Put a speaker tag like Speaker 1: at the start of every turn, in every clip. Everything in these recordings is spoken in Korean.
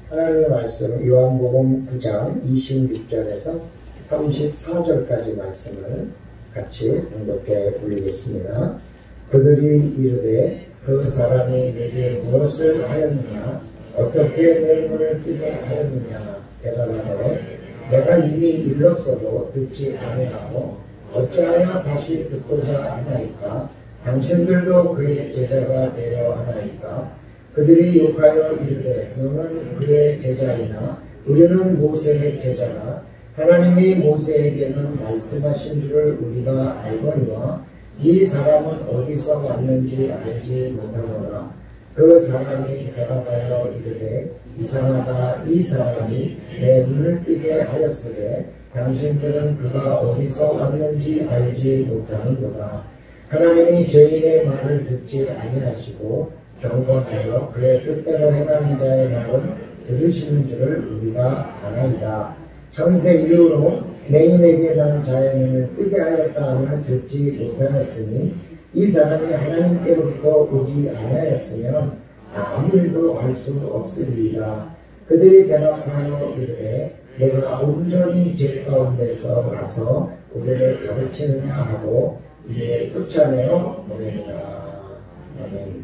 Speaker 1: 하나님의 말씀 요한복음 9장 26절에서 34절까지 말씀을 같이 봉독해 올리겠습니다. 그들이 이르되 그 사람이 내게 무엇을 하였느냐 어떻게 내 눈을 뜨게 하였느냐 대답하되 내가 이미 일렀어도 듣지 아니하고 어찌하여 다시 듣고자 하나이까 당신들도 그의 제자가 되려 하나이까 그들이 욕하여 이르되 너는 그의 제자이나 우리는 모세의 제자라 하나님이 모세에게는 말씀하신 줄을 우리가 알거니와 이 사람은 어디서 왔는지 알지 못하노라. 그 사람이 대답하여 이르되 이상하다. 이 사람이 내 눈을 뜨게 하였으되 당신들은 그가 어디서 왔는지 알지 못하는도다. 하나님이 죄인의 말을 듣지 아니하시고 경건하여 그의 뜻대로 행하는 자의 말은 들으시는 줄을 우리가 아나이다. 창세 이후로 맹인에게 난 자의 눈을 뜨게 하였다 함을 듣지 못하였으니 이 사람이 하나님께로부터 오지 아니하였으면 아무 일도 할 수 없으리이다. 그들이 대답하여 이르되 내가 온전히 죄 가운데서 나서 우리를 가르치느냐 하고 이에 쫓아내어 보내니라. 아멘.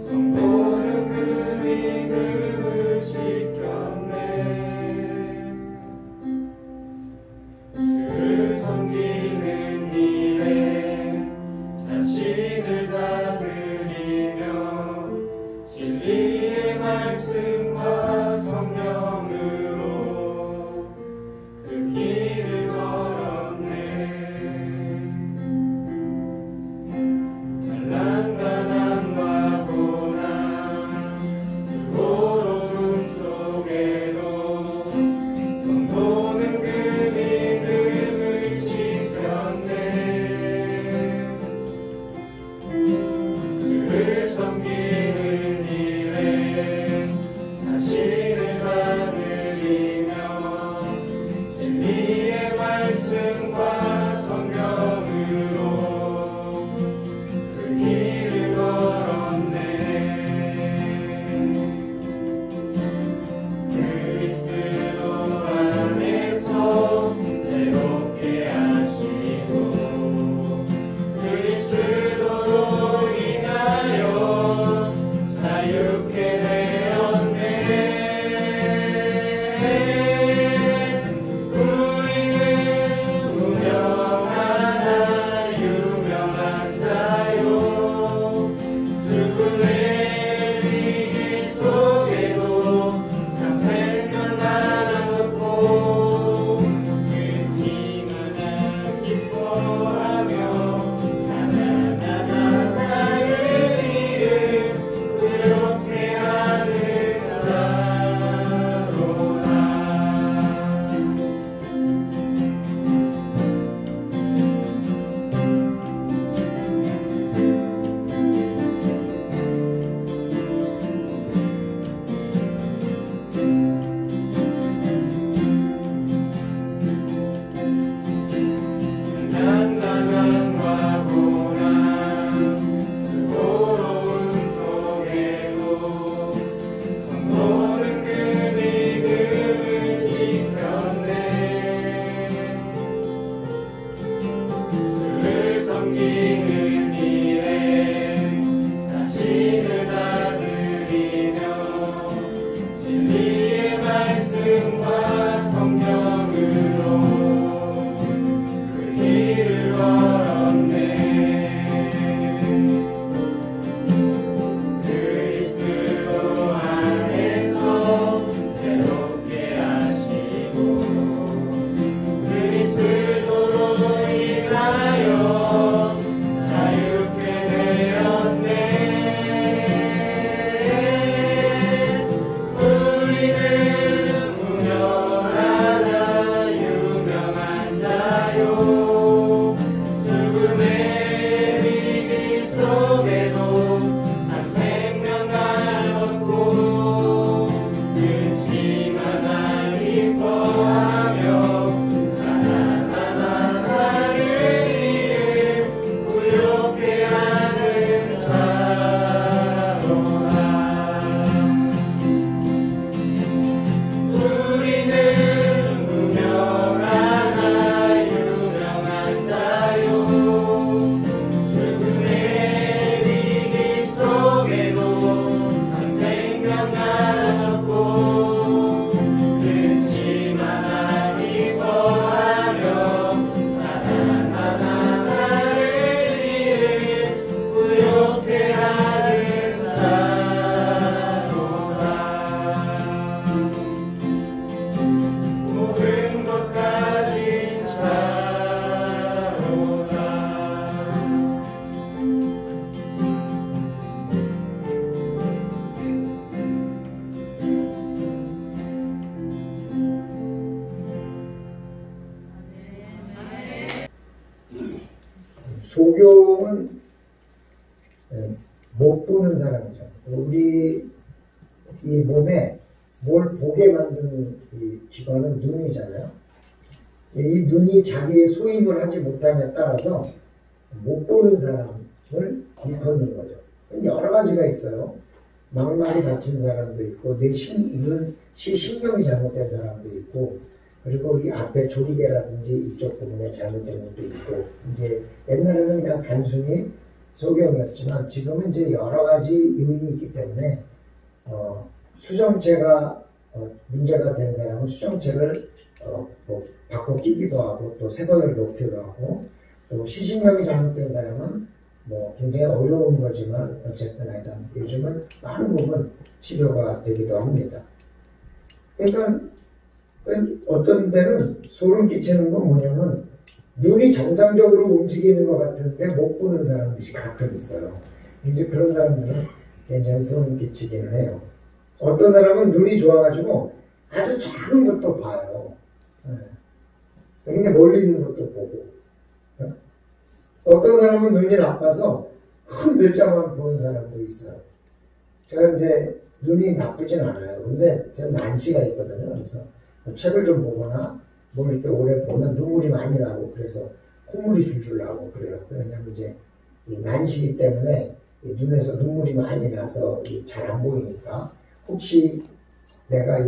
Speaker 2: 손보는 금이 금을
Speaker 1: 소경은 못 보는 사람이죠. 우리 이 몸에 뭘 보게 만드는 이 기관은 눈이잖아요. 이 눈이 자기의 소임을 하지 못함에 따라서 못 보는 사람을 일컫는 거죠. 여러 가지가 있어요. 망막이 다친 사람도 있고, 눈이 신경이 잘못된 사람도 있고, 그리고 이 앞에 조리개라든지 이쪽 부분에 잘못된 것도 있고, 이제 옛날에는 그냥 단순히 소경이었지만 지금은 이제 여러 가지 요인이 있기 때문에 수정체가 문제가 된 사람은 수정체를 뭐 바꿔 끼기도 하고 또 새 번을 놓기도 하고, 또 시신경이 잘못된 사람은 뭐 굉장히 어려운 거지만 어쨌든 하여간 요즘은 많은 부분 치료가 되기도 합니다. 그러니까 어떤 데는 소름 끼치는 건 뭐냐면 눈이 정상적으로 움직이는 것 같은데 못 보는 사람들이 가끔 있어요. 이제 그런 사람들은 굉장히 소름 끼치기는 해요. 어떤 사람은 눈이 좋아가지고 아주 작은 것도 봐요. 굉장히 멀리 있는 것도 보고. 어떤 사람은 눈이 나빠서 큰 글자만 보는 사람도 있어요. 제가 이제 눈이 나쁘진 않아요. 근데 제가 난시가 있거든요. 그래서 책을 좀 보거나 뭘 이렇게 오래 보면 눈물이 많이 나고 그래서 콧물이 줄줄 나고 그래요. 왜냐면 이제 이 난시기 때문에 이 눈에서 눈물이 많이 나서 잘 안 보이니까 혹시 내가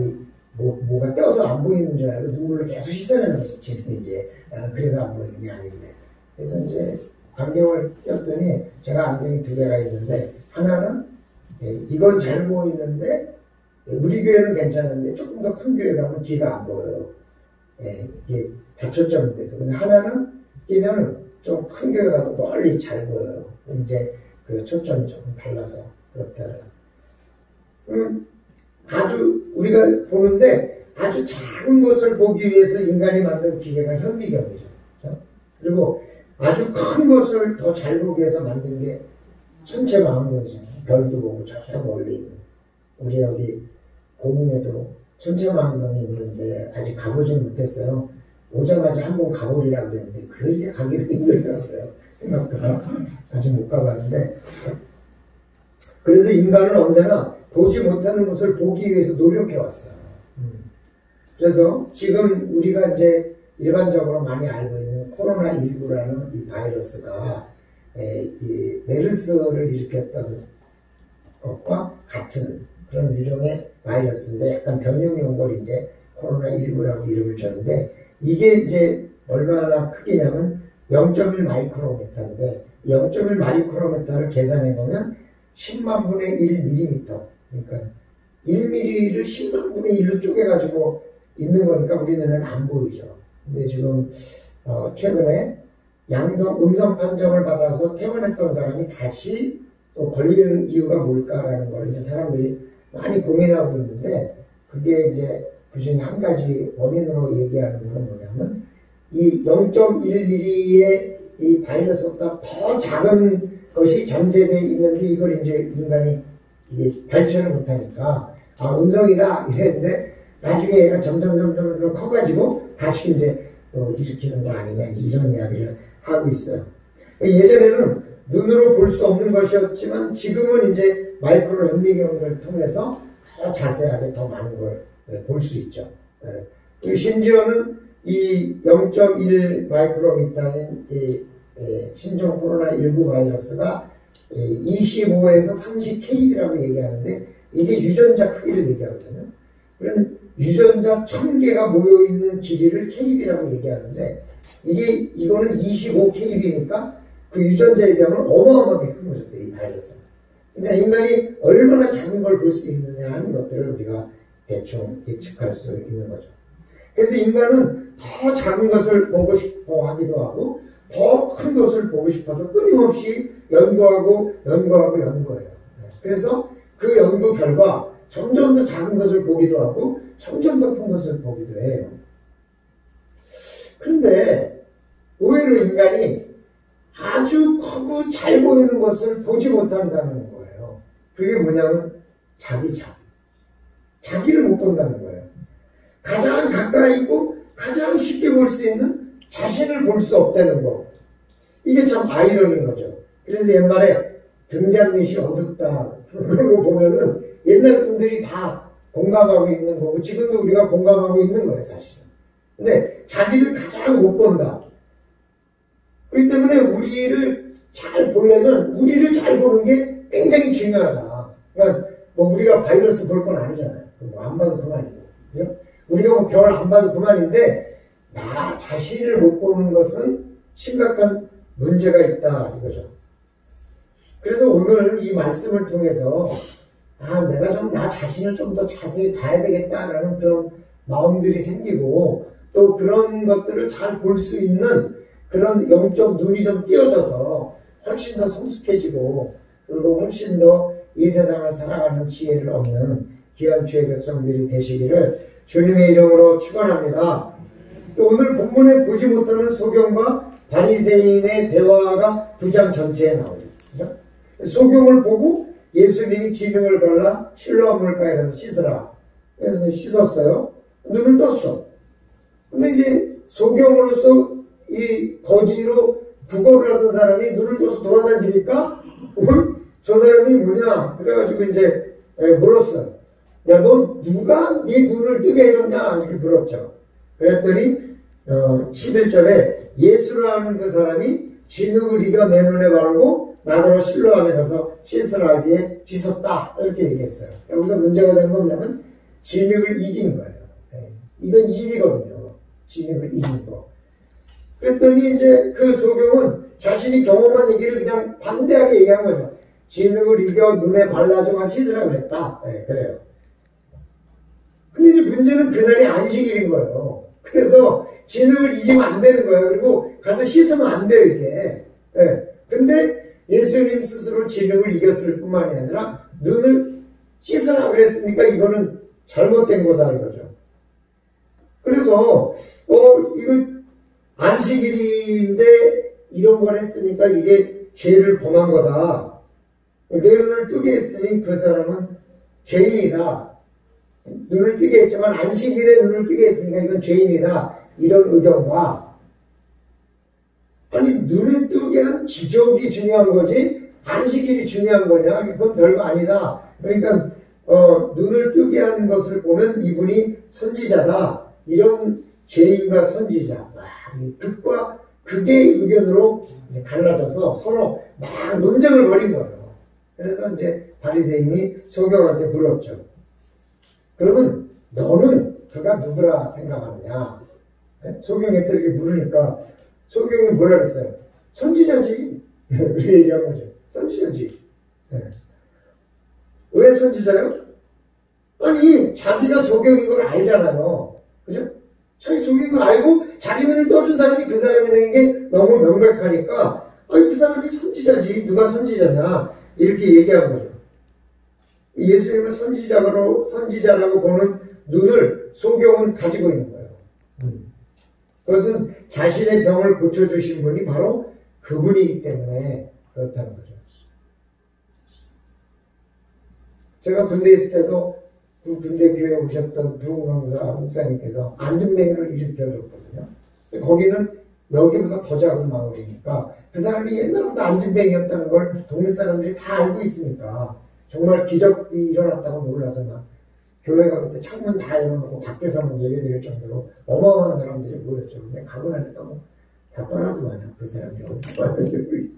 Speaker 1: 뭐가 떼어서 안 보이는 줄 알고 눈물을 계속 씻어내는 거지. 이제 나는 그래서 안 보이는 게 아닌데. 그래서 이제 안경을 꼈더니 제가 안경이 2개가 있는데 하나는 이건 잘 보이는데 우리 교회는 괜찮은데 조금 더 큰 교회 가면 뒤가 안 보여요. 이게 다초점인데도. 근데 하나는 끼면은 좀 큰 교회 가도 멀리 잘 보여요. 이제 그 초점이 조금 달라서 그렇더라고요. 아주 우리가 보는데 아주 작은 것을 보기 위해서 인간이 만든 기계가 현미경이죠. 그렇죠? 그리고 아주 큰 것을 더 잘 보기 위해서 만든 게 천체망원경이잖아요. 별도 보고 저 멀리 있는. 우리 여기 고흥에도 천체망원경이 있는데 아직 가보지는 못했어요. 오자마자 한번 가보리라고 그랬는데 그렇게 가기는 힘들더라고요. 생각보다. 아직 못 가봤는데. 그래서 인간은 언제나 보지 못하는 것을 보기 위해서 노력해왔어요. 그래서 지금 우리가 이제 일반적으로 많이 알고 있는 코로나19라는 이 바이러스가 이 메르스를 일으켰던 것과 같은 그런 유종의 바이러스인데 약간 변형이 온 걸 이제 코로나19라고 이름을 줬는데 이게 이제 얼마나 크기냐면 0.1 마이크로미터인데 0.1 마이크로미터를 계산해 보면 10만 분의 1 밀리미터 그러니까 1mm를 10만 분의 1로 쪼개가지고 있는 거니까 우리 눈에는 안 보이죠. 근데 지금 최근에 음성 판정을 받아서 퇴원했던 사람이 다시 또 걸리는 이유가 뭘까라는 걸 이제 사람들이 많이 고민하고 있는데 그게 이제 그 중에 한 가지 원인으로 얘기하는 거는 뭐냐면 이 0.1mm의 이 바이러스보다 더 작은 것이 잠재되어 있는데 이걸 이제 인간이 이게 발견을 못하니까 음성이다 이랬는데 나중에 얘가 점점 커가지고 다시 이제 또 일으키는 거 아니냐 이런 이야기를 하고 있어요. 예전에는 눈으로 볼 수 없는 것이었지만 지금은 이제 마이크로 현미경을 통해서 더 자세하게 더 많은 걸 볼 수 있죠. 심지어는 이 0.1 마이크로미터인 이 신종 코로나19 바이러스가 25에서 30kb라고 얘기하는데 이게 유전자 크기를 얘기하거든요. 그럼 유전자 1000개가 모여있는 길이를 kb라고 얘기하는데 이거는 25kb니까 그 유전자에 비하면 어마어마하게 큰 거죠. 이 바이러스는. 그러니까 인간이 얼마나 작은 걸 볼 수 있느냐 하는 것들을 우리가 대충 예측할 수 있는 거죠. 그래서 인간은 더 작은 것을 보고 싶어 하기도 하고 더 큰 것을 보고 싶어서 끊임없이 연구해요. 그래서 그 연구 결과 점점 더 작은 것을 보기도 하고 점점 더 큰 것을 보기도 해요. 그런데 의외로 인간이 아주 크고 잘 보이는 것을 보지 못한다는 거예요. 그게 뭐냐면 자기를 못 본다는 거예요. 가장 가까이 있고 가장 쉽게 볼 수 있는 자신을 볼 수 없다는 거. 이게 참 아이러니인 거죠. 그래서 옛말에 등잔밑이 어둡다 그런 거 보면은 옛날 분들이 다 공감하고 있는 거고 지금도 우리가 공감하고 있는 거예요 사실은. 근데 자기를 가장 못 본다. 그렇기 때문에 우리를 잘 보려면 우리를 잘 보는 게 굉장히 중요하다. 그러니까 뭐 우리가 바이러스 볼 건 아니잖아요. 뭐 안 봐도 그만이고. 그죠? 우리가 뭐 별 안 봐도 그만인데 나 자신을 못 보는 것은 심각한 문제가 있다 이거죠. 그래서 오늘 이 말씀을 통해서 내가 좀 나 자신을 좀 더 자세히 봐야 되겠다라는 그런 마음들이 생기고 또 그런 것들을 잘 볼 수 있는 그런 영적 눈이 좀 띄어져서 훨씬 더 성숙해지고 그리고 훨씬 더 이 세상을 살아가는 지혜를 얻는 귀한 주의 백성들이 되시기를 주님의 이름으로 축원합니다. 또 오늘 본문에 보지 못하는 소경과 바리새인의 대화가 9장 전체에 나오죠. 그죠? 소경을 보고 예수님이 진흙을 발라 실로암 물가에 가서 씻으라. 그래서 씻었어요. 눈을 떴어. 근데 이제 소경으로서 이 거지로 부거를 하던 사람이 눈을 떠서 돌아다니니까 저 사람이 뭐냐 그래가지고 이제 물었어요. 야, 너 누가 네 눈을 뜨게 해줬냐 이렇게 물었죠. 그랬더니 11절에 예수라는 그 사람이 진흙을 이겨 내 눈에 바르고 나더러 실로암에 가서 씻으라 하기에 씻었다 이렇게 얘기했어요. 여기서 문제가 되는 건 뭐냐면 진흙을 이긴 거예요. 이건 일이거든요. 진흙을 이긴 거. 그랬더니 이제 그 소경은 자신이 경험한 얘기를 그냥 담대하게 얘기한 거죠. 진흙을 이겨 눈에 발라줘가 씻으라 그랬다. 그래요. 근데 이제 문제는 그날이 안식일인 거예요. 그래서 진흙을 이기면 안 되는 거예요. 그리고 가서 씻으면 안 돼요, 이게. 근데 예수님 스스로 진흙을 이겼을 뿐만이 아니라 눈을 씻으라 그랬으니까 이거는 잘못된 거다, 이거죠. 그래서, 이거 안식일인데 이런 걸 했으니까 이게 죄를 범한 거다. 내 눈을 뜨게 했으니 그 사람은 죄인이다. 눈을 뜨게 했지만 안식일에 눈을 뜨게 했으니까 이건 죄인이다. 이런 의견과 아니 눈을 뜨게 한 기적이 중요한 거지 안식일이 중요한 거냐? 그건 별거 아니다. 그러니까 눈을 뜨게 한 것을 보면 이분이 선지자다. 이런 죄인과 선지자 이 극과 극의 의견으로 갈라져서 서로 막 논쟁을 벌인 거예요. 그래서 이제 바리새인이 소경한테 물었죠. 그러면 너는 그가 누구라 생각하느냐? 소경한테 이렇게 물으니까 소경이 뭐라 그랬어요? 선지자지. 그렇게 얘기한 거죠. 선지자지. 왜 선지자요? 아니 자기가 소경인 걸 알잖아요. 그죠? 자기 소경인 걸 알고 자기 눈을 떠준 사람이 그 사람이라는 게 너무 명백하니까 아니 그 사람이 선지자지. 누가 선지자냐? 이렇게 얘기한 거죠. 예수님을 선지자라고 보는 눈을 소경은 가지고 있는 거예요. 그것은 자신의 병을 고쳐주신 분이 바로 그분이기 때문에 그렇다는 거죠. 제가 군대에 있을 때도 그 군대 교회에 오셨던 부흥강사 목사님께서 안진뱅이를 일으켜줬거든요. 거기는 여기보다 더 작은 마을이니까 그 사람이 옛날부터 안진뱅이였다는 걸 동네 사람들이 다 알고 있으니까 정말 기적이 일어났다고 놀라서 막 교회가 그때 창문 다 열어놓고 밖에서 막 예배 드릴 정도로 어마어마한 사람들이 모였죠. 근데 가고 나니까 뭐 다 떠나더만요. 그 사람들이 어디서 왔는지.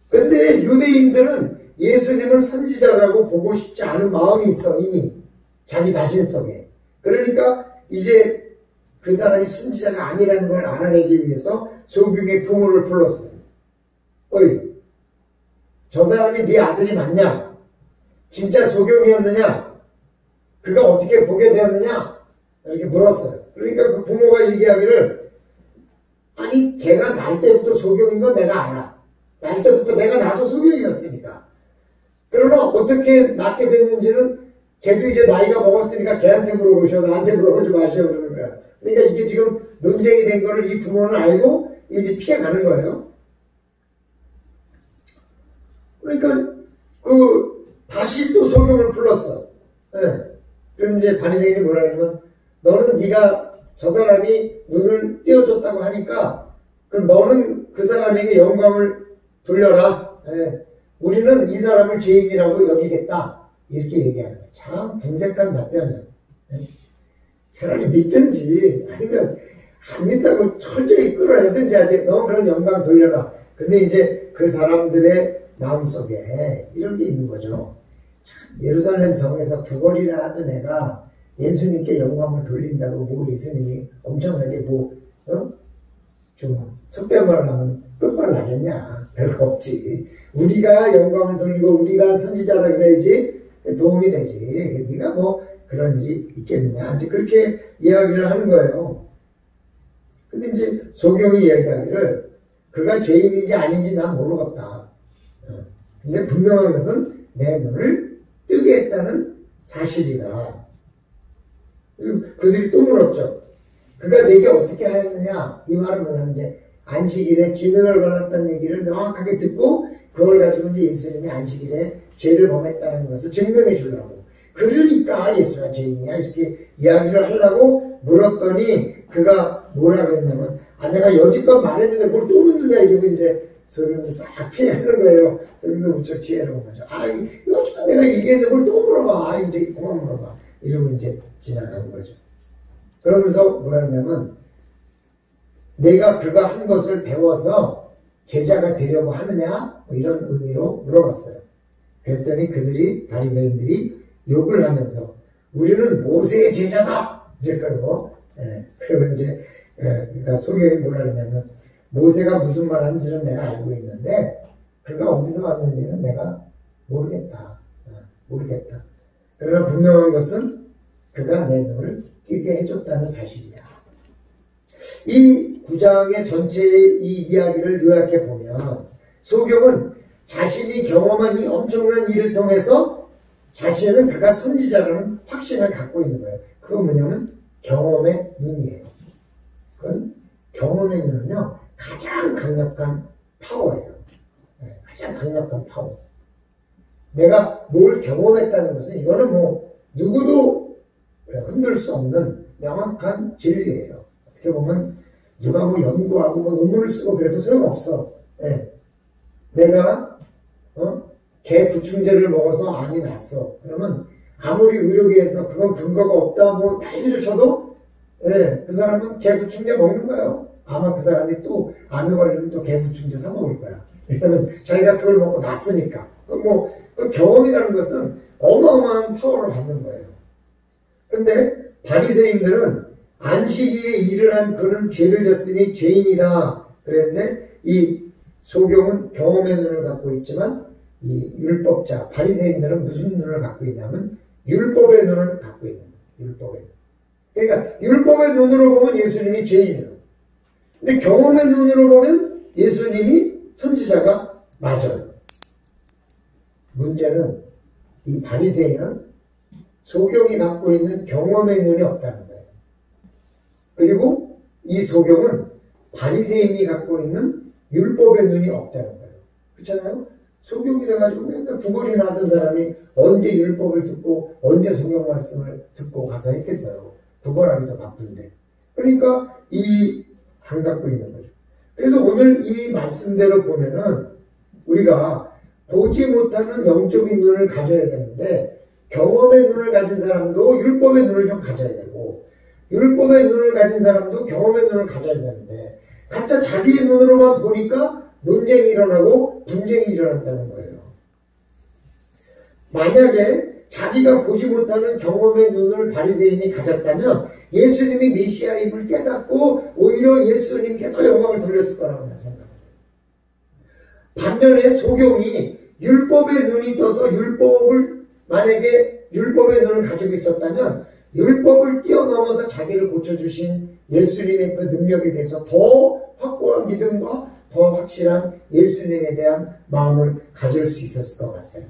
Speaker 1: 근데 유대인들은 예수님을 선지자라고 보고 싶지 않은 마음이 있어 이미 자기 자신 속에. 그러니까 이제 그 사람이 선지자가 아니라는 걸 알아내기 위해서 소경의 부모를 불렀어요. 어이, 저 사람이 네 아들이 맞냐? 진짜 소경이었느냐? 그가 어떻게 보게 되었느냐? 이렇게 물었어요. 그러니까 그 부모가 얘기하기를 아니 걔가 날 때부터 소경인 건 내가 알아. 날 때부터 내가 나서 소경이었으니까. 그러나 어떻게 낳게 됐는지는 걔도 이제 나이가 먹었으니까 걔한테 물어보셔. 나한테 물어보지 마시오. 그러는 거야. 그러니까 이게 지금 논쟁이 된 거를 이 부모는 알고 이제 피해가는 거예요. 그러니까 다시 또 소경을 불렀어. 그럼 이제 바리새인이 뭐라 하냐면 너는 네가 저 사람이 눈을 띄워줬다고 하니까 그럼 너는 그 사람에게 영광을 돌려라. 예. 우리는 이 사람을 죄인이라고 여기겠다. 이렇게 얘기하는 거예요. 참 궁색한 답변이에요. 예. 차라리 믿든지 아니면 안 믿다고 철저히 끌어내든지 하지. 너 그런 영광 돌려라. 근데 이제 그 사람들의 마음속에 이런 게 있는 거죠. 참 예루살렘 성에서 구걸이라 하던 애가 예수님께 영광을 돌린다고 뭐 예수님이 엄청나게 좀 속된 말을 하면 끝발 나겠냐. 별거 없지. 우리가 영광을 돌리고 우리가 선지자라 그래야지 도움이 되지. 네가 뭐 그런 일이 있겠느냐. 이제 그렇게 이야기를 하는 거예요. 근데 이제 소경이 이야기하기를 그가 죄인인지 아닌지 난 모르겠다. 근데 분명한 것은 내 눈을 뜨게 했다는 사실이다. 그들이 또 물었죠. 그가 내게 어떻게 하였느냐? 이 말은 뭐냐면 이제 안식일에 진흙을 발랐다는 얘기를 명확하게 듣고 그걸 가지고 이제 예수님이 안식일에 죄를 범했다는 것을 증명해 주려고. 그러니까 예수가 죄인이야. 이렇게 이야기를 하려고 물었더니 그가 뭐라고 했냐면 내가 여지껏 말했는데 뭘 또 묻느냐 이러고 이제 소경도 싹 피하는 거예요. 소경도 무척 지혜로운 거죠. 여지껏 내가 얘기했는데 뭘 또 물어봐. 이제 그만 물어봐. 이러고 이제 지나간 거죠. 그러면서 뭐라 하냐면 내가 그가 한 것을 배워서 제자가 되려고 하느냐? 뭐 이런 의미로 물어봤어요. 그랬더니 바리새인들이 욕을 하면서 우리는 모세의 제자다! 이제 그러고 그리고 이제 그러니까 소경이 뭐라 그러냐면 모세가 무슨 말 하는지는 내가 알고 있는데 그가 어디서 왔는지는 내가 모르겠다. 모르겠다. 그러나 분명한 것은 그가 내 눈을 뜨게 해줬다는 사실이야. 이 9장의 전체의 이 이야기를 요약해 보면 소경은 자신이 경험한 이 엄청난 일을 통해서 자신은 그가 선지자라는 확신을 갖고 있는 거예요. 그건 뭐냐면 경험의 눈이에요. 그건 경험의 눈은요 가장 강력한 파워예요. 가장 강력한 파워. 내가 뭘 경험했다는 것은 이거는 뭐 누구도 흔들 수 없는 명확한 진리예요. 어떻게 보면 누가 뭐 연구하고 뭐 논문을 쓰고 그래도 소용없어. 내가 개 부충제를 먹어서 암이 났어. 그러면 아무리 의료계에서 그건 근거가 없다 뭐 난리를 쳐도 그 사람은 개 부충제 먹는 거예요. 아마 그 사람이 또 암에 걸리면 또 개 부충제 사 먹을 거야. 왜냐면 자기가 그걸 먹고 났으니까. 그 경험이라는 것은 어마어마한 파워를 받는 거예요. 근데 바리새인들은 안식일에 일을 한 그는 죄를 졌으니 죄인이다 그랬는데 이 소경은 경험의 눈을 갖고 있지만 이 율법자 바리새인들은 무슨 눈을 갖고 있냐면 율법의 눈을 갖고 있는 거예요. 율법의 눈. 그러니까 율법의 눈으로 보면 예수님이 죄인이에요. 근데 경험의 눈으로 보면 예수님이 선지자가 맞아요. 문제는 이 바리새인은 소경이 갖고 있는 경험의 눈이 없다는 거예요. 그리고 이 소경은 바리새인이 갖고 있는 율법의 눈이 없다는 거예요. 그렇잖아요? 소경이 돼가지고 맨날 구걸이나 하던 사람이 언제 율법을 듣고 언제 소경 말씀을 듣고 가서 했겠어요. 구걸하기도 바쁜데. 그러니까 안 갖고 있는 거죠. 그래서 오늘 이 말씀대로 보면은 우리가 보지 못하는 영적인 눈을 가져야 되는데 경험의 눈을 가진 사람도 율법의 눈을 좀 가져야 되고 율법의 눈을 가진 사람도 경험의 눈을 가져야 되는데 각자 자기의 눈으로만 보니까 논쟁이 일어나고 분쟁이 일어난다는 거예요. 만약에 자기가 보지 못하는 경험의 눈을 바리새인이 가졌다면 예수님이 메시아임을 깨닫고 오히려 예수님께 더 영광을 돌렸을 거라고 생각합니다. 반면에 소경이 율법의 눈이 떠서 만약에 율법의 눈을 가지고 있었다면 율법을 뛰어넘어서 자기를 고쳐주신 예수님의 그 능력에 대해서 더 확고한 믿음과 더 확실한 예수님에 대한 마음을 가질 수 있었을 것 같아요.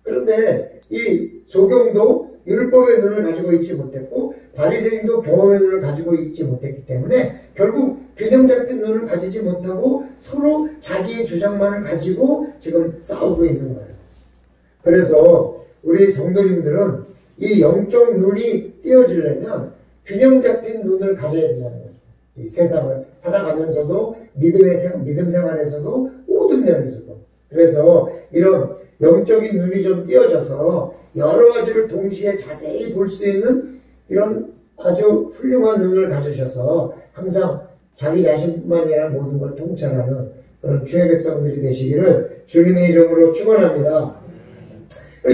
Speaker 1: 그런데 이 소경도 율법의 눈을 가지고 있지 못했고 바리새인도 경험의 눈을 가지고 있지 못했기 때문에 결국 균형 잡힌 눈을 가지지 못하고 서로 자기의 주장만을 가지고 지금 싸우고 있는 거예요. 그래서 우리 성도님들은 이 영적 눈이 띄어지려면 균형 잡힌 눈을 가져야 된다는 거죠. 이 세상을 살아가면서도 믿음 생활에서도 모든 면에서도. 그래서 이런 영적인 눈이 좀 띄어져서 여러 가지를 동시에 자세히 볼 수 있는 이런 아주 훌륭한 눈을 가지셔서 항상 자기 자신뿐만 아니라 모든 걸 통찰하는 그런 주의 백성들이 되시기를 주님의 이름으로 축원합니다.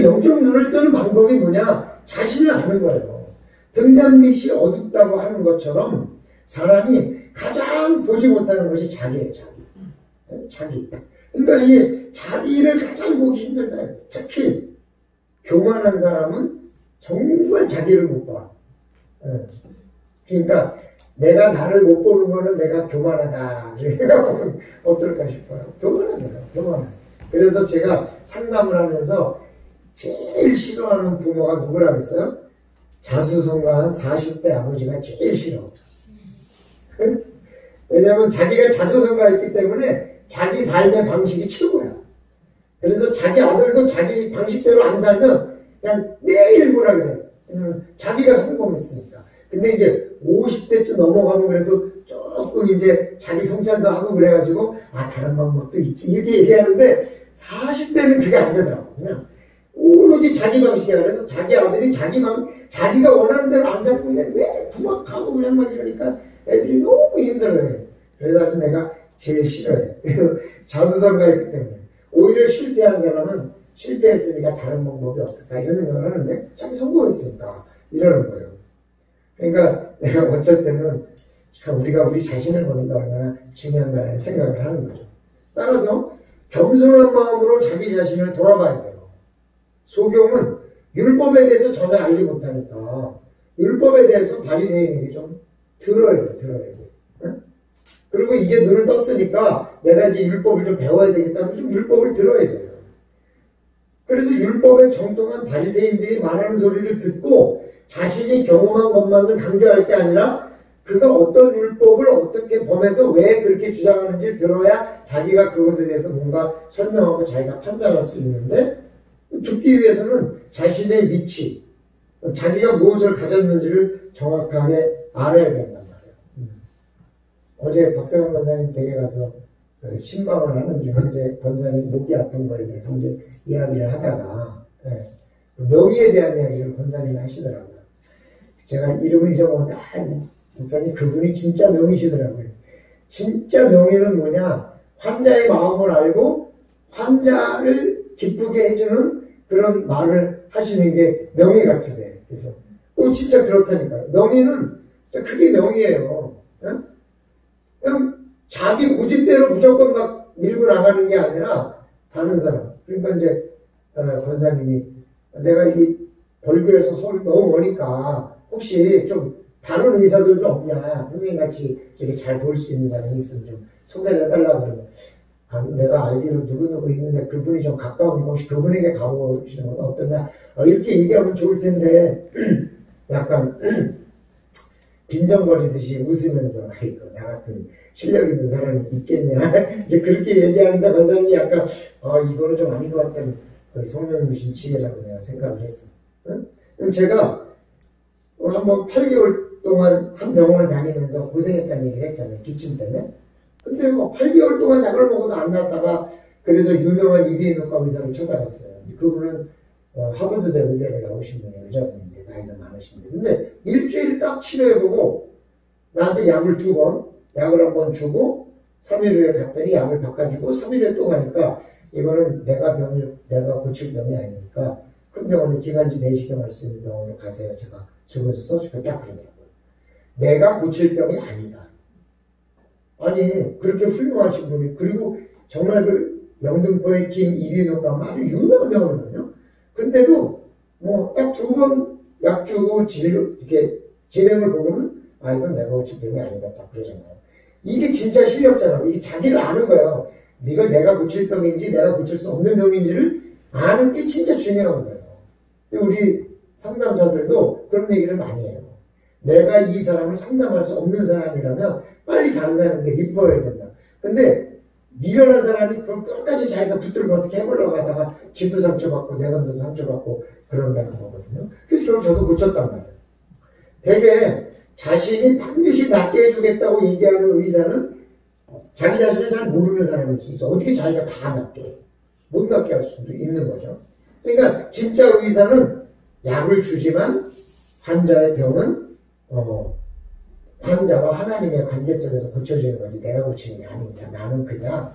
Speaker 1: 영적 눈을 뜨는 방법이 뭐냐? 자신을 아는 거예요. 등잔 밑이 어둡다고 하는 것처럼 사람이 가장 보지 못하는 것이 자기예요. 자기. 그러니까 이 자기를 가장 보기 힘들다. 특히 교만한 사람은 정말 자기를 못 봐. 그러니까 내가 나를 못 보는 거는 내가 교만하다. 그러니까 어떨까 싶어요. 교만하다. 그래서 제가 상담을 하면서 제일 싫어하는 부모가 누구라 그랬어요? 자수성가한 40대 아버지가 제일 싫어. 왜냐하면 자기가 자수성가했기 때문에 자기 삶의 방식이 최고야. 그래서 자기 아들도 자기 방식대로 안 살면 그냥 매일 뭐라 그래. 자기가 성공했으니까. 근데 이제 50대쯤 넘어가면 그래도 조금 이제 자기 성찰도 하고 그래가지고 다른 방법도 있지 이렇게 얘기하는데 40대는 그게 안 되더라고. 그냥 오로지 자기 방식이야. 그래서 자기 아들이 자기가 원하는 대로 안 살고 그냥 왜 부각하고 그냥 막 이러니까 애들이 너무 힘들어해. 그래서 내가 제일 싫어해. 자수성가했기 때문에. 오히려 실패한 사람은 실패했으니까 다른 방법이 없을까 이런 생각을 하는데 자기 성공했으니까 이러는 거예요. 그러니까 내가 어쩔 때는 우리가 우리 자신을 보는 게 얼마나 중요한가라는 생각을 하는 거죠. 따라서 겸손한 마음으로 자기 자신을 돌아봐야 돼요. 소경은 율법에 대해서 전혀 알지 못하니까 율법에 대해서 바리새인에게 좀 들어야 돼. 응? 그리고 이제 눈을 떴으니까 내가 이제 율법을 좀 배워야 되겠다면 좀 율법을 들어야 돼요. 그래서 율법에 정통한 바리새인들이 말하는 소리를 듣고 자신이 경험한 것만을 강조할 게 아니라 그가 어떤 율법을 어떻게 범해서 왜 그렇게 주장하는지를 들어야 자기가 그것에 대해서 뭔가 설명하고 자기가 판단할 수 있는데 듣기 위해서는 자신의 위치, 자기가 무엇을 가졌는지를 정확하게 알아야 된단 말이에요. 어제 박세관 권사님 댁에 가서 신방을 하는 중에 이제 권사님 목이 아픈 거에 대해서 이제 이야기를 하다가 명의에 대한 이야기를 권사님이 하시더라고요. 제가 이름을 잊어먹었는데 목사님 그분이 진짜 명의시더라고요. 진짜 명의는 뭐냐? 환자의 마음을 알고 환자를 기쁘게 해주는 그런 말을 하시는 게 명의 같으대. 그래서 진짜 그렇다니까요. 명의는 그게 명의예요. 그냥 자기 고집대로 무조건 막 밀고 나가는 게 아니라 다른 사람. 그러니까 이제 권사님이 내가 이 벌교에서 서울 너무 머니까 혹시 좀 다른 의사들도 없냐, 선생님같이 이렇게 잘 볼 수 있는 사람이 있으면 좀 소개를 해달라고 그러면 내가 알기로 누구누구 있는데 그분이 좀 가까우니까 혹시 그분에게 가보시는 건 어떠냐 이렇게 얘기하면 좋을 텐데 약간 빈정거리듯이 웃으면서 아이고 나 같은 실력 있는 사람이 있겠냐 이제 그렇게 얘기하는데 권사님이 약간 이거는 좀 아닌 것 같다는 성령 주신 지혜라고 내가 생각을 했어. 응? 제가 한번 8개월 동안 한 병원을 다니면서 고생했다는 얘기를 했잖아요. 기침 때문에. 근데 8개월 동안 약을 먹어도 안 낫다가 그래서 유명한 이비인후과 의사를 찾아갔어요. 그분은 하버드대 의대를 나오신 분이 여자분인데 나이도 많으신데 근데 일주일 딱 치료해보고 나한테 약을 2번 약을 한 번 주고 3일 후에 갔더니 약을 바꿔주고 3일 후에 또 가니까 이거는 내가 고칠 병이 아니니까 큰 병원에 기관지 내시경할 수 있는 병원으로 가세요. 제가 적어서 써주겠다 그러더라고요. 내가 고칠 병이 아니다. 아니 그렇게 훌륭하신 분이 그리고 정말 그 영등포의 김 이비인후과 아주 유명한 병원이거든요. 근데도 뭐 딱 2번 약 주고 이렇게 진행을 보고는 이건 내가 고칠 병이 아니다 딱 그러잖아요. 이게 진짜 실력자라고. 이게 자기를 아는 거예요. 이걸 내가 고칠 병인지 내가 고칠 수 없는 병인지를 아는 게 진짜 중요한 거예요. 우리 상담사들도 그런 얘기를 많이 해요. 내가 이 사람을 상담할 수 없는 사람이라면 빨리 다른 사람에게 리퍼해야 된다. 근데 미련한 사람이 그걸 끝까지 자기가 붙들고 어떻게 해보려고 하다가 지도 상처받고 내담도 상처받고 그런다는 거거든요. 그래서 결국 저도 고쳤단 말이에요. 되게 자신이 반드시 낫게 해주겠다고 얘기하는 의사는 자기 자신을 잘 모르는 사람일 수 있어. 어떻게 자기가 다 낫게 해? 못 낫게 할 수도 있는 거죠. 그러니까 진짜 의사는 약을 주지만 환자의 병은 환자와 하나님의 관계 속에서 고쳐지는 거지 내가 고치는 게 아닙니다. 나는 그냥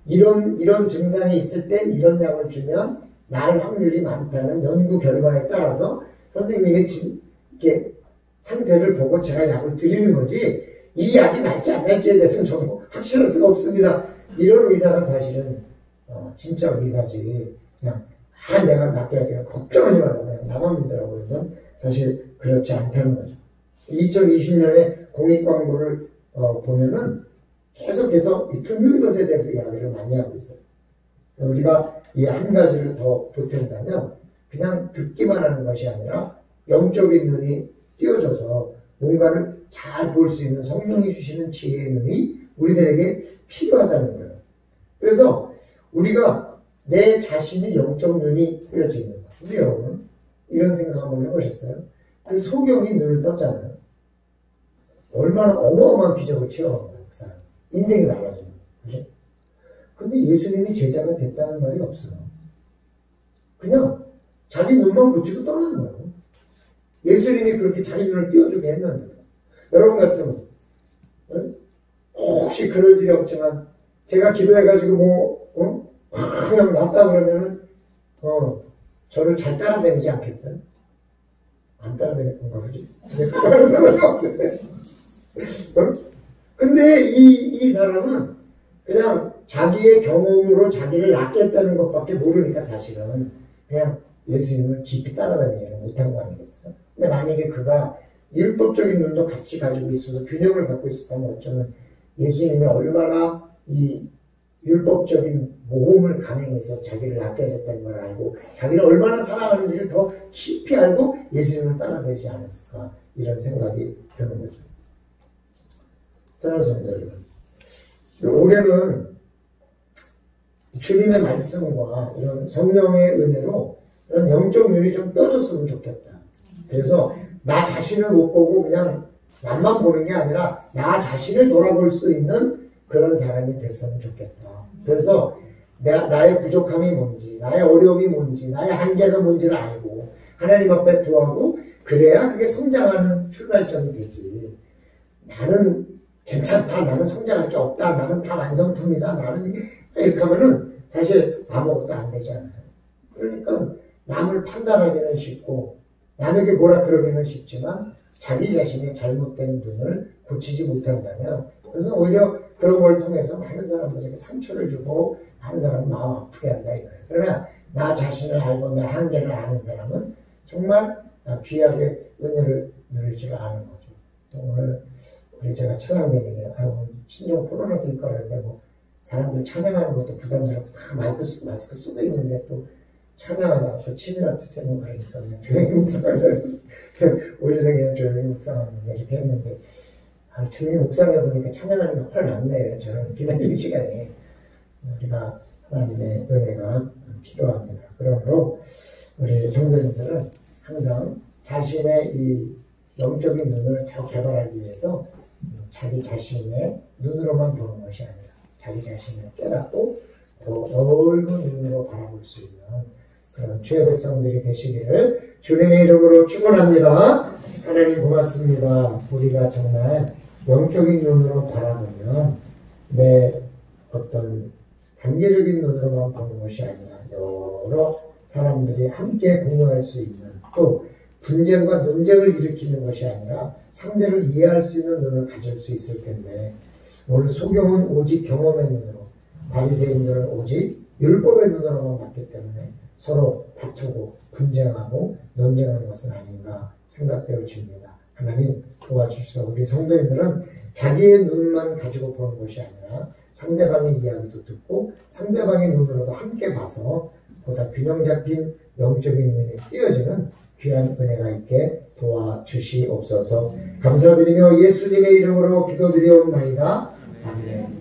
Speaker 1: 이런 증상이 있을 땐 이런 약을 주면 나을 확률이 많다는 연구 결과에 따라서 선생님의 이렇게 상태를 보고 제가 약을 드리는 거지 이 약이 날지 안 날지에 대해서는 저도 확실할 수가 없습니다. 이런 의사가 사실은 진짜 의사지 그냥 내가 낫게 하기를 걱정하지 말라고 그냥 나만 믿으라고 그러면 사실 그렇지 않다는 거죠. 2020년에 공익 광고를 보면은 계속해서 이 듣는 것에 대해서 이야기를 많이 하고 있어요. 우리가 이 한 가지를 더 보탠다면 그냥 듣기만 하는 것이 아니라 영적인 눈이 띄어져서 뭔가를 잘 볼 수 있는 성령이 주시는 지혜의 눈이 우리들에게 필요하다는 거예요. 그래서 우리가 내 자신이 영적 눈이 띄어져 있는 거예요. 근데 여러분 이런 생각 한번 해보셨어요? 그 소경이 눈을 떴잖아요. 얼마나 어마어마한 기적을 체험한 거예요. 그 사람. 인생이 달라진 거예요. 그죠? 근데 예수님이 제자가 됐다는 말이 없어요. 그냥 자기 눈만 붙이고 떠난 거예요. 예수님이 그렇게 자기 눈을 띄워주게 했는데도. 여러분 같으면 혹시 그럴 일이 없지만 제가 기도해가지고 그냥 낫다 그러면은 저를 잘 따라다니지 않겠어요? 안 따라다닐 건가 보지? 근데 이 사람은 그냥 자기의 경험으로 자기를 낫겠다는 것밖에 모르니까 사실은 그냥 예수님을 깊이 따라다니지는 못한 거 아니겠어요? 근데 만약에 그가 율법적인 눈도 같이 가지고 있어서 균형을 갖고 있었다면 어쩌면 예수님이 얼마나 이 율법적인 모험을 감행해서 자기를 낫게 해줬다는 걸 알고 자기를 얼마나 사랑하는지를 더 깊이 알고 예수님을 따라다니지 않았을까 이런 생각이 드는 거죠. 사랑하는 성도 여러분, 올해는 주님의 말씀과 이런 성령의 은혜로 이런 영적 눈이 좀 떠졌으면 좋겠다. 그래서 나 자신을 못 보고 그냥 남만 보는 게 아니라 나 자신을 돌아볼 수 있는 그런 사람이 됐으면 좋겠다. 그래서 나의 부족함이 뭔지, 나의 어려움이 뭔지, 나의 한계가 뭔지를 알고 하나님 앞에 구하고 그래야 그게 성장하는 출발점이 되지. 나는 괜찮다, 나는 성장할 게 없다, 나는 다 완성품이다, 나는 이렇게 하면은 사실 아무것도 안 되잖아요. 그러니까 남을 판단하기는 쉽고 남에게 뭐라 그러기는 쉽지만 자기 자신의 잘못된 눈을 고치지 못한다면 그래서 오히려 그런 걸 통해서 많은 사람들에게 상처를 주고 많은 사람은 마음 아프게 한다 이거예요. 그러나 나 자신을 알고 내 한계를 아는 사람은 정말 귀하게 은혜를 누릴 줄 아는 거죠. 오늘 우리 제가 찬양되는 게 신종 코로나도 있고 그러는데 뭐 사람들 찬양하는 것도 부담스럽고 다 마스크 쓰고 있는데 또 찬양하다가 또 침이라도 새는 그러니까 그냥 조용히 묵상하자. 원래는 그냥 조용히 묵상하면서 이렇게 했는데 조용히 묵상해보니까 찬양하는 게 훨 낫네. 저는 기다리는 시간에 우리가 하나님의 은혜가 필요합니다. 그러므로 우리 성도님들은 항상 자신의 이 영적인 눈을 더 개발하기 위해서 자기 자신의 눈으로만 보는 것이 아니라 자기 자신을 깨닫고 더 넓은 눈으로 바라볼 수 있는 그런 주의 백성들이 되시기를 주님의 이름으로 축원합니다. 하나님 고맙습니다. 우리가 정말 영적인 눈으로 바라보면 내 어떤 단계적인 눈으로만 보는 것이 아니라 여러 사람들이 함께 공유할 수 있는 또 분쟁과 논쟁을 일으키는 것이 아니라 상대를 이해할 수 있는 눈을 가질 수 있을 텐데 오늘 소경은 오직 경험의 눈으로 바리새인들은 오직 율법의 눈으로만 봤기 때문에 서로 다투고 분쟁하고 논쟁하는 것은 아닌가 생각되어집니다. 하나님 도와주시고 우리 성도님들은 자기의 눈만 가지고 보는 것이 아니라 상대방의 이야기도 듣고 상대방의 눈으로도 함께 봐서 보다 균형 잡힌 영적인 눈이 띄어지는 귀한 은혜가 있게 도와주시옵소서. 감사드리며 예수님의 이름으로 기도드리옵나이다. 아멘.